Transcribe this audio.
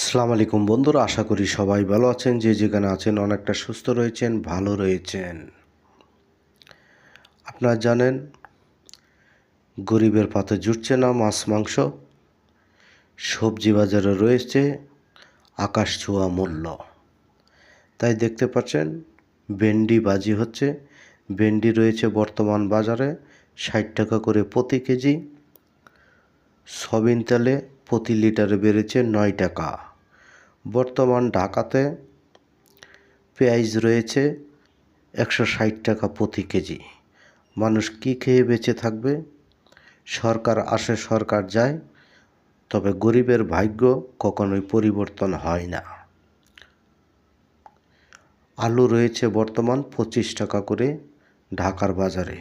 আসসালামু আলাইকুম বন্ধুরা, আশা করি সবাই ভালো আছেন। যে যেখানে আছেন অনেকটা সুস্থ রয়েছেন, ভালো রয়েছেন। আপনারা জানেন গরিবের পাতে জুটছে না মাছ মাংস, সবজি বাজারে রয়েছে আকাশ ছোঁয়া মূল্য। তাই দেখতে পাচ্ছেন ভেন্ডি বাজি হচ্ছে। ভেন্ডি রয়েছে বর্তমান বাজারে 60 টাকা করে প্রতি কেজি। সয়াবিন তেলে প্রতি লিটারে বেড়েছে 9 টাকা। বর্তমান ঢাকাতে পেঁয়াজ রয়েছে 160 টাকা প্রতি কেজি। মানুষ কি খেয়ে বেঁচে থাকবে? সরকার আসে সরকার যায়, তবে গরিবের ভাগ্য কখনোই পরিবর্তন হয় না। আলু রয়েছে বর্তমান 25 টাকা করে ঢাকার বাজারে।